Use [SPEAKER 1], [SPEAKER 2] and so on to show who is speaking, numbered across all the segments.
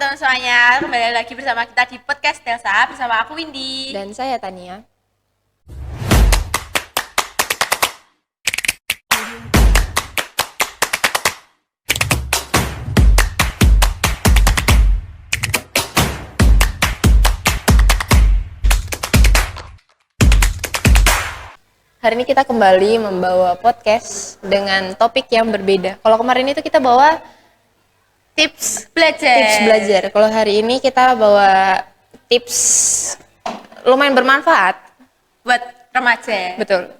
[SPEAKER 1] teman-teman semuanya, kembali lagi bersama kita di podcast Telsa bersama aku Windy
[SPEAKER 2] dan saya Tania. Hari ini kita kembali membawa podcast dengan topik yang berbeda. Kalau kemarin itu kita bawa
[SPEAKER 1] tips belajar.
[SPEAKER 2] Kalau hari ini kita bawa tips lumayan bermanfaat
[SPEAKER 1] buat remaja.
[SPEAKER 2] Betul.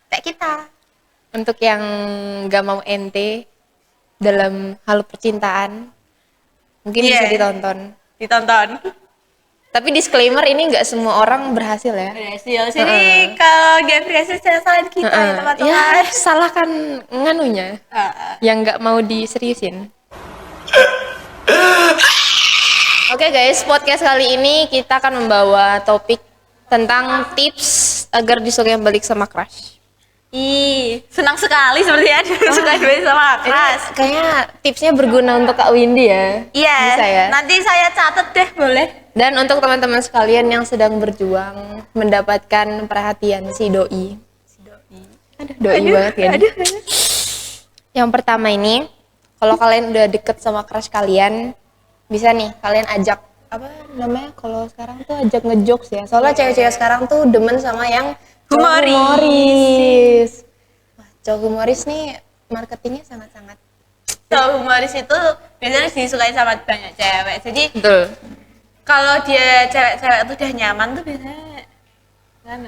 [SPEAKER 1] Kayak kita.
[SPEAKER 2] Untuk yang gak mau ente dalam hal percintaan, mungkin bisa ditonton. Tapi disclaimer, ini nggak semua orang berhasil ya.
[SPEAKER 1] Berhasil. Jadi kalau nggak berhasil jangan salahin kita ya teman-teman.
[SPEAKER 2] Ya salahkan nganunya yang nggak mau diseriusin. Oke guys, podcast kali ini kita akan membawa topik tentang tips agar disukai balik sama crush.
[SPEAKER 1] Ih, senang sekali sepertinya suka balik sama crush.
[SPEAKER 2] Kayaknya tipsnya berguna untuk Kak Windy ya.
[SPEAKER 1] Iya.
[SPEAKER 2] Bisa ya.
[SPEAKER 1] Nanti saya catat deh, boleh.
[SPEAKER 2] Dan untuk teman-teman sekalian yang sedang berjuang mendapatkan perhatian si doi. Aduh, doi banget ya. Yang pertama ini, kalau kalian udah deket sama crush kalian, bisa nih kalian ajak, apa namanya kalau sekarang tuh ajak ngejokes ya. Soalnya cewek-cewek sekarang tuh demen sama yang humoris. Wah, cowok humoris nih marketingnya sangat-sangat.
[SPEAKER 1] Cowok humoris itu biasanya disukai sama banyak cewek. Jadi
[SPEAKER 2] betul.
[SPEAKER 1] Kalau dia cewek-cewek tuh udah nyaman tuh biasanya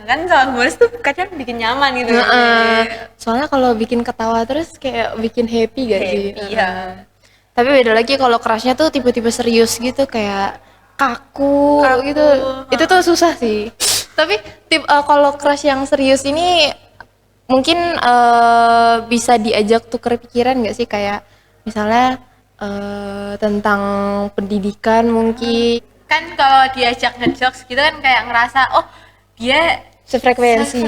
[SPEAKER 1] kan cowok humoris tuh kadang bikin nyaman gitu.
[SPEAKER 2] Soalnya kalau bikin ketawa terus kayak bikin happy gak sih?
[SPEAKER 1] Iya.
[SPEAKER 2] Tapi beda lagi kalau crushnya tuh tipe-tipe serius gitu, kayak kaku gitu. Itu tuh susah sih. Tapi kalau crush yang serius ini mungkin bisa diajak tuker pikiran gak sih, kayak misalnya tentang pendidikan mungkin.
[SPEAKER 1] Kan kalau diajak ngejokes gitu kan kayak ngerasa oh dia
[SPEAKER 2] sefrekuensi.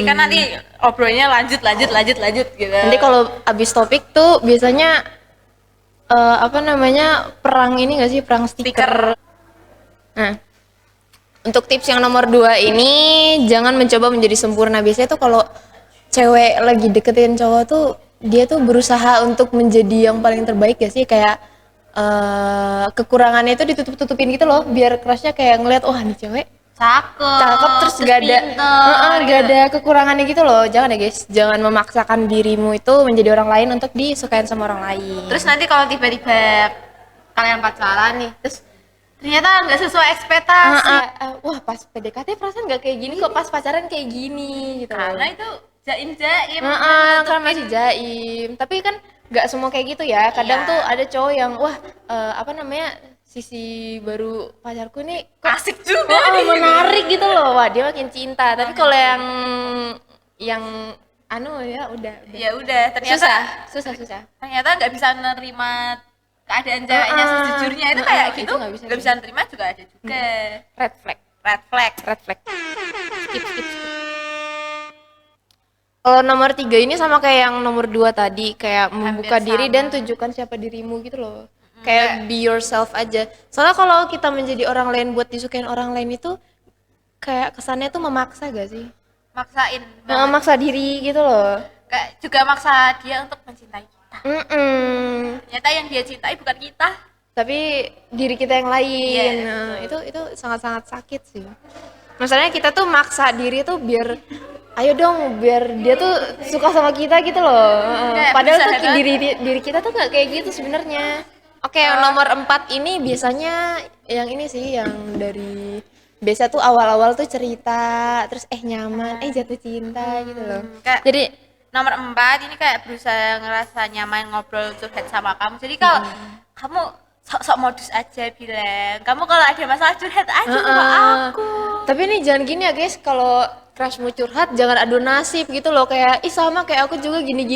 [SPEAKER 1] Kan nanti obrolnya lanjut gitu.
[SPEAKER 2] Nanti kalau abis topik tuh biasanya perang ini nggak sih, perang stiker. Nah, untuk tips yang nomor 2 ini, jangan mencoba menjadi sempurna. Biasanya tuh kalau cewek lagi deketin cowok tuh dia tuh berusaha untuk menjadi yang paling terbaik gak sih, kayak kekurangannya itu ditutup-tutupin gitu loh, biar crushnya kayak ngeliat wah nih cewek cakep terus gak ada kekurangannya gitu loh. Jangan ya guys, jangan memaksakan dirimu itu menjadi orang lain untuk disukain sama orang lain.
[SPEAKER 1] Terus nanti kalau tiba-tiba kalian pacaran nih, terus ternyata nggak sesuai ekspektasi.
[SPEAKER 2] Wah pas PDKT perasaan nggak kayak gini kok, pas pacaran kayak gini gitu.
[SPEAKER 1] Karena itu jaim.
[SPEAKER 2] Karena masih jaim. Tapi kan nggak semua kayak gitu ya. Kadang tuh ada cowok yang sisi baru pacarku nih kok
[SPEAKER 1] asik juga nih,
[SPEAKER 2] menarik gitu loh. Wah, dia makin cinta. Tapi kalau yang ya udah
[SPEAKER 1] ternyata
[SPEAKER 2] susah.
[SPEAKER 1] Ternyata nggak bisa nerima keadaan ceweknya sejujurnya itu kayak gitu. Nggak bisa nerima juga ada juga.
[SPEAKER 2] Red flag. Skip. Kalau nomor 3 ini sama kayak yang nomor 2 tadi, kayak membuka diri dan tunjukkan siapa dirimu gitu loh. Kayak be yourself aja. Soalnya kalau kita menjadi orang lain buat disukain orang lain itu kayak kesannya tuh memaksa gak sih?
[SPEAKER 1] Maksain.
[SPEAKER 2] Maksa diri gitu loh.
[SPEAKER 1] Kayak juga maksa dia untuk mencintai kita. Ternyata yang dia cintai bukan kita,
[SPEAKER 2] tapi diri kita yang lain. Itu sangat-sangat sakit sih. Masalahnya kita tuh maksa diri tuh biar ayo dong, biar dia tuh suka sama kita gitu loh. Padahal tuh diri kita tuh nggak kayak gitu sebenarnya. Oke, nomor 4 ini biasanya yang ini sih, yang dari biasa tuh awal-awal tuh cerita, terus nyaman, jatuh cinta gitu loh.
[SPEAKER 1] Jadi nomor 4 ini kayak berusaha ngerasa nyaman ngobrol curhat sama kamu. Jadi kalau kamu sok-sok modus aja bilang, kamu kalau ada masalah curhat aja sama aku.
[SPEAKER 2] Tapi ini jangan gini ya guys, kalau crushmu curhat jangan adu nasib gitu loh, kayak sama kayak aku juga gini.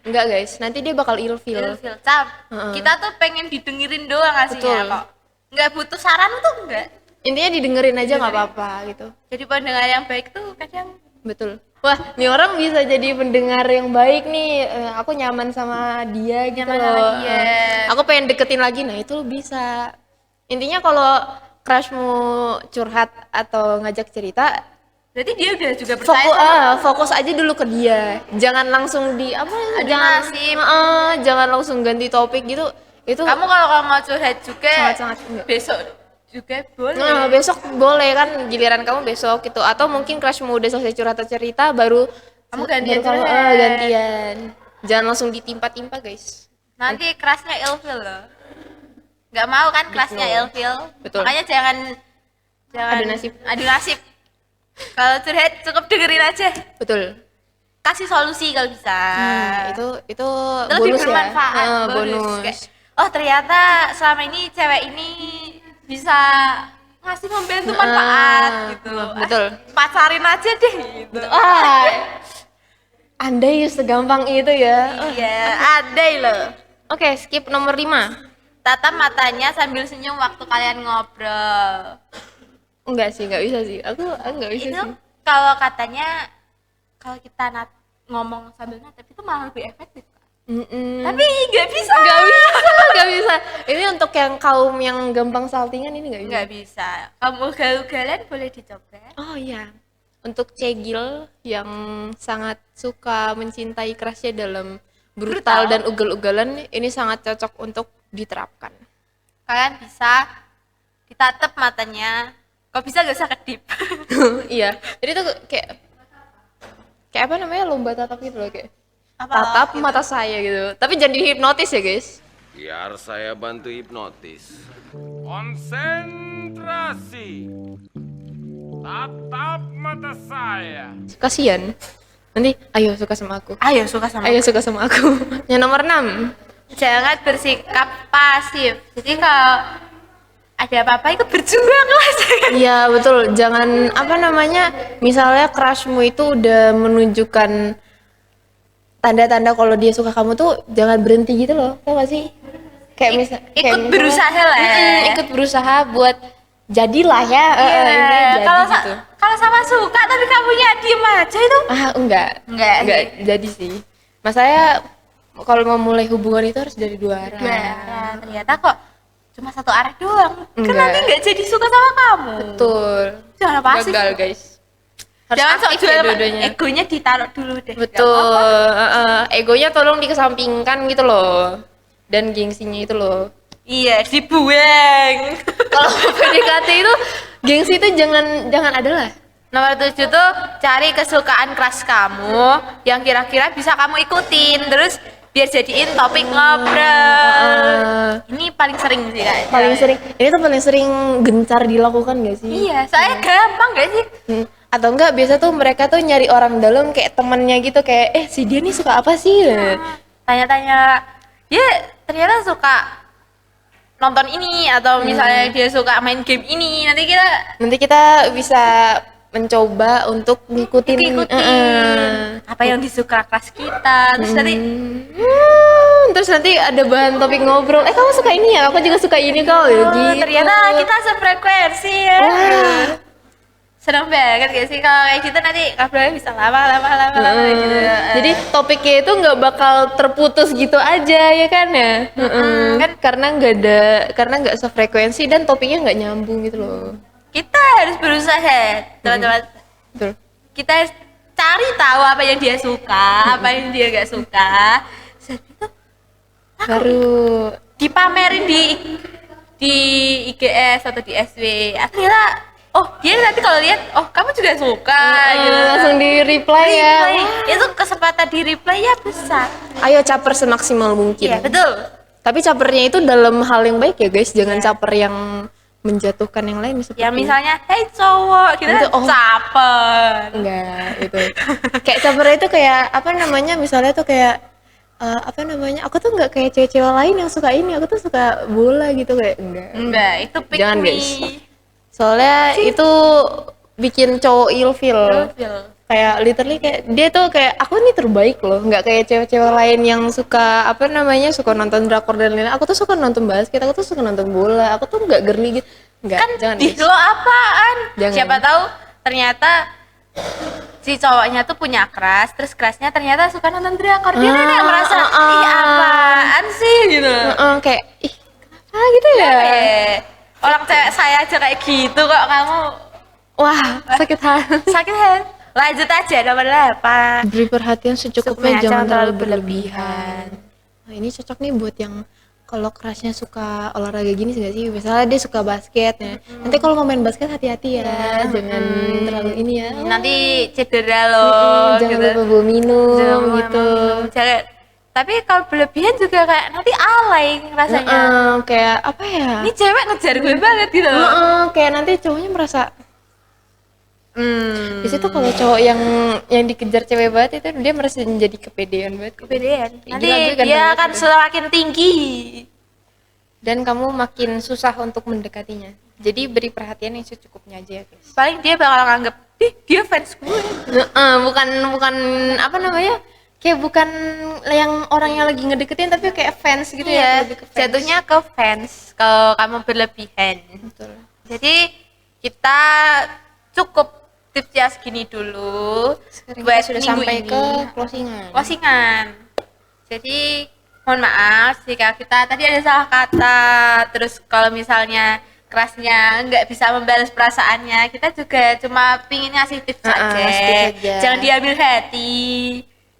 [SPEAKER 2] Enggak guys, nanti dia bakal ilfil.
[SPEAKER 1] Kita tuh pengen didengerin doang aslinya kok. Enggak butuh saran tuh enggak.
[SPEAKER 2] Intinya didengerin aja nggak apa-apa gitu.
[SPEAKER 1] Jadi pendengar yang baik tuh kadang
[SPEAKER 2] betul. Wah, nih orang bisa jadi pendengar yang baik nih. Aku nyaman sama dia gitu
[SPEAKER 1] Nyaman
[SPEAKER 2] loh.
[SPEAKER 1] sama dia.
[SPEAKER 2] Aku pengen deketin lagi. Nah, itu lo bisa. Intinya kalau crushmu curhat atau ngajak cerita,
[SPEAKER 1] Berarti dia udah juga percaya sama
[SPEAKER 2] fokus aja dulu ke dia. Jangan langsung di apa?
[SPEAKER 1] Adu
[SPEAKER 2] Jangan
[SPEAKER 1] nasib.
[SPEAKER 2] jangan langsung ganti topik gitu. Itu
[SPEAKER 1] kamu kalau mau curhat juga
[SPEAKER 2] sangat-sangat enggak.
[SPEAKER 1] besok juga boleh.
[SPEAKER 2] Nah, besok boleh kan giliran kamu besok gitu, atau mungkin crushmu udah selesai curhat atau cerita baru
[SPEAKER 1] Kamu gantian
[SPEAKER 2] baru kamu,
[SPEAKER 1] curhat.
[SPEAKER 2] gantian. Jangan langsung ditimpa-timpa, guys.
[SPEAKER 1] Nanti kerasnya ilfil loh. Nggak mau kan kerasnya ilfil.
[SPEAKER 2] Betul.
[SPEAKER 1] Makanya jangan
[SPEAKER 2] Adu nasib.
[SPEAKER 1] Adu nasib. Kalau curhat cukup dengerin aja.
[SPEAKER 2] Betul.
[SPEAKER 1] Kasih solusi kalau bisa.
[SPEAKER 2] Itu
[SPEAKER 1] Itu lebih
[SPEAKER 2] bonus ya.
[SPEAKER 1] bermanfaat.
[SPEAKER 2] Bonus.
[SPEAKER 1] Kayak, oh ternyata selama ini cewek ini bisa ngasih membantu manfaat gitu.
[SPEAKER 2] Betul.
[SPEAKER 1] Pacarin aja deh gitu.
[SPEAKER 2] Andai segampang itu ya.
[SPEAKER 1] Iya, adai loh.
[SPEAKER 2] Oke, skip nomor 5.
[SPEAKER 1] Tatap matanya sambil senyum waktu kalian ngobrol.
[SPEAKER 2] Enggak sih, enggak bisa sih. Aku enggak bisa
[SPEAKER 1] Itu
[SPEAKER 2] sih.
[SPEAKER 1] kalau katanya kalau kita ngomong sambil natap itu malah lebih efektif. Tapi nggak bisa.
[SPEAKER 2] Enggak bisa. Ini untuk yang kaum yang gampang saltingan ini enggak bisa.
[SPEAKER 1] Nggak bisa. Kamu ugal-ugalan boleh dicoba.
[SPEAKER 2] Oh iya. Untuk cegil yang sangat suka mencintai crushnya dalam brutal dan ugal-ugalan, ini sangat cocok untuk diterapkan.
[SPEAKER 1] Kalian bisa ditatap matanya. Kok bisa gak usah kedip.
[SPEAKER 2] Iya. Jadi tuh kayak apa namanya, lomba tatap gitu loh, kayak
[SPEAKER 1] Apa
[SPEAKER 2] tatap
[SPEAKER 1] gitu?
[SPEAKER 2] mata saya gitu. Tapi jangan dihipnotis ya, guys.
[SPEAKER 3] Biar saya bantu hipnotis. Konsentrasi. Tatap mata saya.
[SPEAKER 2] Kasian. Nanti ayo suka sama aku.
[SPEAKER 1] Ayo suka sama.
[SPEAKER 2] Ayo suka sama aku. Yang nomor 6.
[SPEAKER 1] Jangan bersikap pasif. Jadi kalau ada apa-apa itu berjuang lah.
[SPEAKER 2] Iya betul, jangan apa namanya, misalnya crushmu itu udah menunjukkan tanda-tanda kalau dia suka kamu tuh, jangan berhenti gitu loh, tau gak sih? Kayak
[SPEAKER 1] Ikut berusaha lah.
[SPEAKER 2] ikut berusaha buat jadilah ya.
[SPEAKER 1] Iya.
[SPEAKER 2] Jadi
[SPEAKER 1] Kalau
[SPEAKER 2] gitu.
[SPEAKER 1] kalau sama suka tapi kamunya diem aja itu.
[SPEAKER 2] Enggak
[SPEAKER 1] Enggak.
[SPEAKER 2] jadi sih. Masalahnya kalau mau mulai hubungan itu harus dari dua arah.
[SPEAKER 1] Nah, ternyata kok cuma satu arah doang. Kan
[SPEAKER 2] Enggak.
[SPEAKER 1] nanti nggak jadi suka sama kamu.
[SPEAKER 2] Betul.
[SPEAKER 1] Jangan pasif.
[SPEAKER 2] Gagal guys. Harus
[SPEAKER 1] Jangan sok
[SPEAKER 2] aktif
[SPEAKER 1] jual
[SPEAKER 2] ya dua-duanya.
[SPEAKER 1] egonya ditaruh dulu deh. Nggak
[SPEAKER 2] Betul.
[SPEAKER 1] apa-apa.
[SPEAKER 2] Egonya tolong dikesampingkan gitu loh. Dan gengsinya itu loh.
[SPEAKER 1] Iya, dibuang.
[SPEAKER 2] Kalau PDKT itu gengsi itu jangan ada lah.
[SPEAKER 1] Nomor 7 tuh cari kesukaan crush kamu yang kira-kira bisa kamu ikutin. Terus biar jadiin topik ngobrol. Ini paling sering sih kak.
[SPEAKER 2] Paling sering ini tuh paling sering gencar dilakukan gak sih?
[SPEAKER 1] Iya, soalnya gampang gak sih?
[SPEAKER 2] Atau enggak biasa tuh mereka tuh nyari orang dalam kayak temennya gitu, kayak si dia nih suka apa sih?
[SPEAKER 1] Tanya-tanya, dia ternyata suka nonton ini atau misalnya dia suka main game ini.
[SPEAKER 2] Nanti kita bisa mencoba untuk ngikutin
[SPEAKER 1] apa yang disuka kelas kita. Terus nanti
[SPEAKER 2] terus nanti ada bahan topik ngobrol. Kamu suka ini ya? Aku juga suka ini kok. Ya, gitu.
[SPEAKER 1] ternyata kita sefrekuensi ya. Seneng banget gak sih kalau kayak gitu, nanti ngobrolnya bisa lama gitu.
[SPEAKER 2] Jadi topiknya itu nggak bakal terputus gitu aja ya kan ya? Kan karena nggak sefrekuensi dan topiknya nggak nyambung gitu loh.
[SPEAKER 1] Kita harus berusaha teman-teman.
[SPEAKER 2] Betul.
[SPEAKER 1] Kita harus cari tahu apa yang dia suka, apa yang dia gak suka. Setelah itu
[SPEAKER 2] Baru
[SPEAKER 1] dipamerin di IGS atau di SW. Akhirnya dia nanti kalau lihat kamu juga suka gitu.
[SPEAKER 2] langsung di reply ya.
[SPEAKER 1] Itu kesempatan di reply ya besar.
[SPEAKER 2] Ayo caper semaksimal mungkin.
[SPEAKER 1] Iya betul.
[SPEAKER 2] Tapi capernya itu dalam hal yang baik ya guys, jangan caper yang menjatuhkan yang lain seperti
[SPEAKER 1] Ya misalnya, hey cowok, kita
[SPEAKER 2] Itu,
[SPEAKER 1] caper.
[SPEAKER 2] enggak itu. Kayak capernya itu kayak apa namanya? Misalnya tuh kayak apa namanya? Aku tuh enggak kayak cewek-cewek lain yang suka ini, aku tuh suka bola gitu, kayak enggak.
[SPEAKER 1] Enggak, itu pick
[SPEAKER 2] Jangan,
[SPEAKER 1] me.
[SPEAKER 2] guys. Soalnya itu bikin cowok ilfil. Kayak literally kayak dia tuh kayak aku nih terbaik loh, nggak kayak cewek-cewek lain yang suka apa namanya, suka nonton drakor dan lain-lain. Aku tuh suka nonton basket, aku tuh suka nonton bola, aku tuh nggak girly gitu. Nggak,
[SPEAKER 1] Kan
[SPEAKER 2] jangan
[SPEAKER 1] di
[SPEAKER 2] guys.
[SPEAKER 1] lo apaan?
[SPEAKER 2] Jangan.
[SPEAKER 1] Siapa tahu ternyata si cowoknya tuh punya crush, terus crushnya ternyata suka nonton drakor. Dia kayak merasa ih apaan sih gitu.
[SPEAKER 2] Kayak ih kenapa gitu ya?
[SPEAKER 1] Orang cewek saya aja kayak gitu kok kamu
[SPEAKER 2] Wah, sakit hati.
[SPEAKER 1] sakit hati. Lanjut aja nomor 8.
[SPEAKER 2] Beri perhatian secukupnya,
[SPEAKER 1] Secukupnya,
[SPEAKER 2] jangan terlalu berlebihan. Nah, ini cocok nih buat yang kalau kerasnya suka olahraga gini sih nggak sih? Misalnya dia suka basket ya. Nanti kalau mau main basket hati-hati ya, jangan terlalu ini ya.
[SPEAKER 1] Nanti cedera loh
[SPEAKER 2] Jangan
[SPEAKER 1] gitu.
[SPEAKER 2] lupa bawa minum
[SPEAKER 1] Jangan
[SPEAKER 2] gitu.
[SPEAKER 1] Jangan. Tapi kalau berlebihan juga kayak nanti alay rasanya.
[SPEAKER 2] Kayak apa ya?
[SPEAKER 1] Ini cewek ngejar gue banget gitu loh.
[SPEAKER 2] Kayak nanti cowoknya merasa di situ kalau cowok yang dikejar cewek banget itu dia merasa menjadi kepedean banget.
[SPEAKER 1] Kepedean. Nanti
[SPEAKER 2] Gila, gue ganteng
[SPEAKER 1] dia
[SPEAKER 2] banget
[SPEAKER 1] akan
[SPEAKER 2] gitu.
[SPEAKER 1] semakin tinggi.
[SPEAKER 2] Dan kamu makin susah untuk mendekatinya. Jadi beri perhatian yang secukupnya aja ya guys.
[SPEAKER 1] Paling dia bakal nganggep, ih dia fans gue.
[SPEAKER 2] Bukan apa namanya? Kayak bukan yang orang yang lagi ngedeketin tapi kayak fans gitu ya.
[SPEAKER 1] Iya,
[SPEAKER 2] Lebih ke fans.
[SPEAKER 1] jatuhnya ke fans kalau kamu berlebihan.
[SPEAKER 2] Betul.
[SPEAKER 1] Jadi kita cukup tipsnya segini dulu.
[SPEAKER 2] Sekarang
[SPEAKER 1] buat
[SPEAKER 2] kita sudah
[SPEAKER 1] minggu
[SPEAKER 2] sampai
[SPEAKER 1] ini.
[SPEAKER 2] ke closingan.
[SPEAKER 1] Jadi mohon maaf jika kita tadi ada salah kata. Terus kalau misalnya kerasnya nggak bisa membalas perasaannya, kita juga cuma pingin ngasih tips aja.
[SPEAKER 2] tips aja.
[SPEAKER 1] Jangan diambil hati.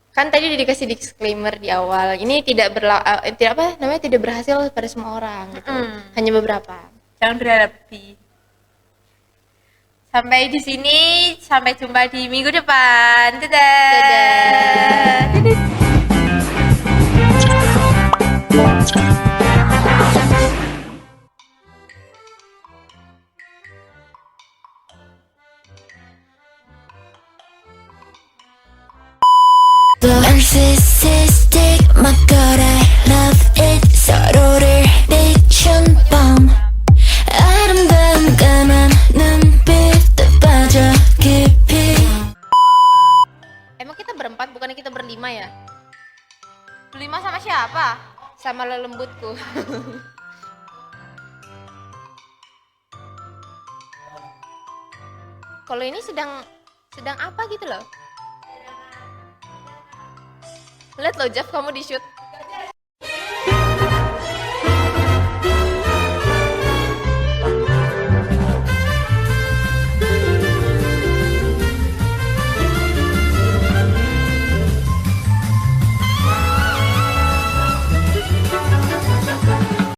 [SPEAKER 2] Kan tadi udah dikasih disclaimer di awal. Ini tidak tidak berhasil pada semua orang gitu. Hanya beberapa.
[SPEAKER 1] Jangan berharap lebih. Sampai di sini, sampai jumpa di minggu depan. Dadah. Dadah.
[SPEAKER 4] Narcissistic, my god I love it. 서로를 비춘 밤 아름다운 까만 눈빛도 빠져 깊이.
[SPEAKER 2] Emang kita berempat bukannya kita berlima ya?
[SPEAKER 1] Berlima sama siapa?
[SPEAKER 2] Sama lelembutku. Kalau ini sedang apa gitu loh? Lihat lo Jeff, kamu di shoot.